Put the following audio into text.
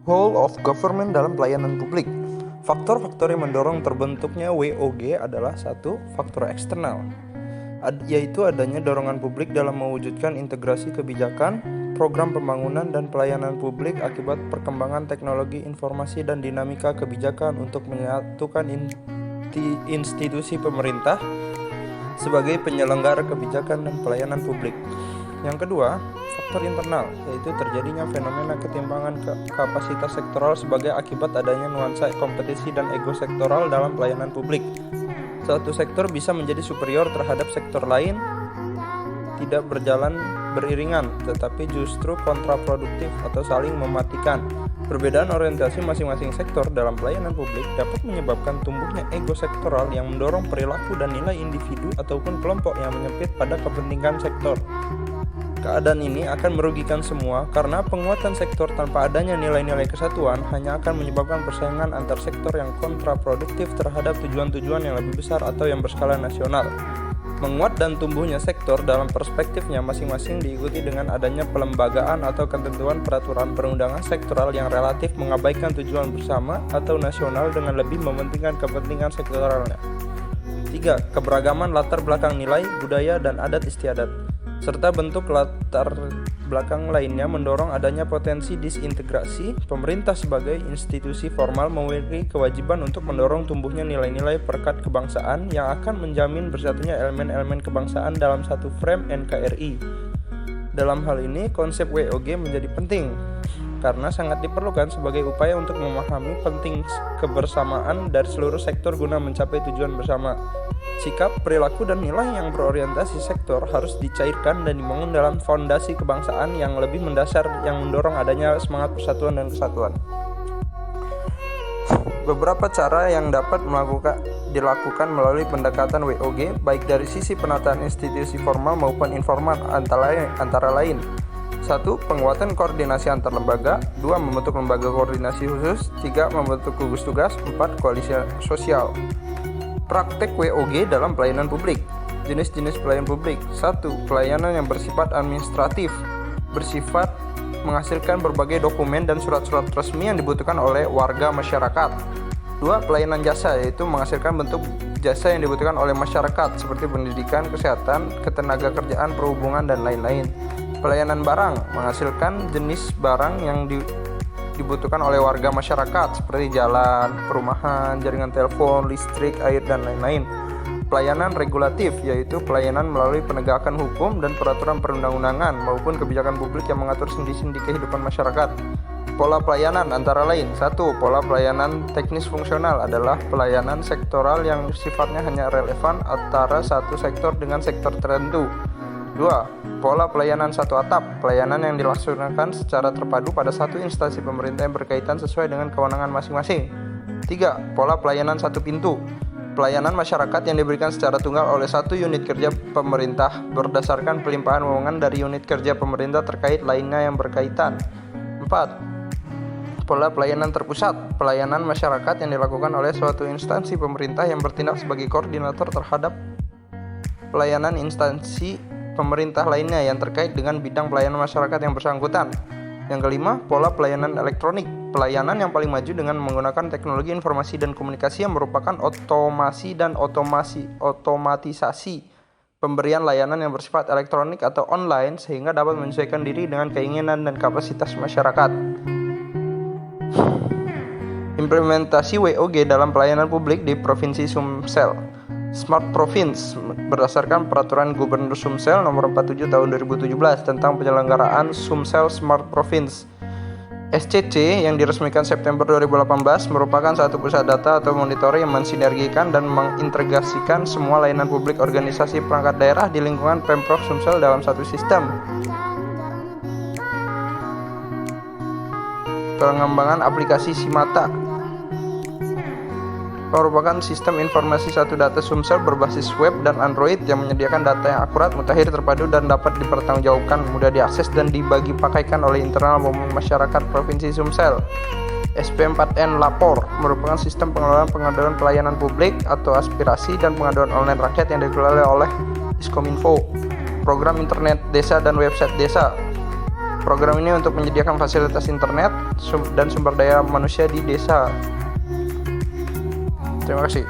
Role of government dalam pelayanan publik. Faktor-faktor yang mendorong terbentuknya WOG adalah satu, faktor eksternal, yaitu adanya dorongan publik dalam mewujudkan integrasi kebijakan, program pembangunan dan pelayanan publik akibat perkembangan teknologi informasi dan dinamika kebijakan untuk menyatukan institusi pemerintah sebagai penyelenggara kebijakan dan pelayanan publik. Yang kedua, faktor internal, yaitu terjadinya fenomena ketimpangan kapasitas sektoral sebagai akibat adanya nuansa kompetisi dan ego sektoral dalam pelayanan publik. Suatu sektor bisa menjadi superior terhadap sektor lain, tidak berjalan beriringan, tetapi justru kontraproduktif atau saling mematikan. Perbedaan orientasi masing-masing sektor dalam pelayanan publik dapat menyebabkan tumbuhnya ego sektoral yang mendorong perilaku dan nilai individu ataupun kelompok yang menyempit pada kepentingan sektor. Keadaan ini akan merugikan semua karena penguatan sektor tanpa adanya nilai-nilai kesatuan hanya akan menyebabkan persaingan antar sektor yang kontraproduktif terhadap tujuan-tujuan yang lebih besar atau yang berskala nasional. Menguat dan tumbuhnya sektor dalam perspektifnya masing-masing diikuti dengan adanya pelembagaan atau ketentuan peraturan perundangan sektoral yang relatif mengabaikan tujuan bersama atau nasional dengan lebih mementingkan kepentingan sektoralnya. 3. Keberagaman latar belakang nilai, budaya, dan adat istiadat serta bentuk latar belakang lainnya mendorong adanya potensi disintegrasi. Pemerintah sebagai institusi formal memiliki kewajiban untuk mendorong tumbuhnya nilai-nilai perekat kebangsaan yang akan menjamin bersatunya elemen-elemen kebangsaan dalam satu frame NKRI. Dalam hal ini, konsep WOG menjadi penting karena sangat diperlukan sebagai upaya untuk memahami penting kebersamaan dari seluruh sektor guna mencapai tujuan bersama. Sikap, perilaku, dan nilai yang berorientasi sektor harus dicairkan dan dibangun dalam fondasi kebangsaan yang lebih mendasar yang mendorong adanya semangat persatuan dan kesatuan. Beberapa cara yang dapat dilakukan melalui pendekatan WOG baik dari sisi penataan institusi formal maupun informal antara lain. 1. Penguatan koordinasi antar lembaga. 2. Membentuk lembaga koordinasi khusus. 3. Membentuk gugus tugas. 4. Koalisi sosial. Praktek WOG dalam pelayanan publik. Jenis-jenis pelayanan publik. 1. Pelayanan yang bersifat administratif, bersifat menghasilkan berbagai dokumen dan surat-surat resmi yang dibutuhkan oleh warga masyarakat. 2. Pelayanan jasa, yaitu menghasilkan bentuk jasa yang dibutuhkan oleh masyarakat seperti pendidikan, kesehatan, ketenagakerjaan, perhubungan, dan lain-lain. Pelayanan barang, menghasilkan jenis barang yang dibutuhkan oleh warga masyarakat seperti jalan, perumahan, jaringan telepon, listrik, air, dan lain-lain. Pelayanan regulatif, yaitu pelayanan melalui penegakan hukum dan peraturan perundang-undangan maupun kebijakan publik yang mengatur sendi-sendi kehidupan masyarakat. Pola pelayanan antara lain. 1. Pola pelayanan teknis fungsional adalah pelayanan sektoral yang sifatnya hanya relevan antara satu sektor dengan sektor tertentu. 2. Pola pelayanan satu atap, pelayanan yang dilaksanakan secara terpadu pada satu instansi pemerintah yang berkaitan sesuai dengan kewenangan masing-masing. 3. Pola pelayanan satu pintu, pelayanan masyarakat yang diberikan secara tunggal oleh satu unit kerja pemerintah berdasarkan pelimpahan wewenang dari unit kerja pemerintah terkait lainnya yang berkaitan. 4. Pola pelayanan terpusat, pelayanan masyarakat yang dilakukan oleh suatu instansi pemerintah yang bertindak sebagai koordinator terhadap pelayanan instansi pemerintah lainnya yang terkait dengan bidang pelayanan masyarakat yang bersangkutan. Yang kelima, pola pelayanan elektronik, pelayanan yang paling maju dengan menggunakan teknologi informasi dan komunikasi yang merupakan otomasi dan otomatisasi pemberian layanan yang bersifat elektronik atau online sehingga dapat menyesuaikan diri dengan keinginan dan kapasitas masyarakat. Implementasi WOG dalam pelayanan publik di Provinsi Sumsel. Smart Province berdasarkan Peraturan Gubernur Sumsel Nomor 47 Tahun 2017 tentang penyelenggaraan Sumsel Smart Province. SCC yang diresmikan September 2018 merupakan satu pusat data atau monitoring yang mensinergikan dan mengintegrasikan semua layanan publik organisasi perangkat daerah di lingkungan Pemprov Sumsel dalam satu sistem. Pengembangan aplikasi Simata merupakan sistem informasi satu data Sumsel berbasis web dan Android yang menyediakan data yang akurat, mutakhir, terpadu, dan dapat dipertanggungjawabkan, mudah diakses dan dibagi pakaikan oleh internal maupun masyarakat Provinsi Sumsel. SP4N Lapor merupakan sistem pengelolaan pelayanan publik atau aspirasi dan pengaduan online rakyat yang dikelola oleh Diskominfo. Program internet desa dan website desa. Program ini untuk menyediakan fasilitas internet dan sumber daya manusia di desa. Terima kasih.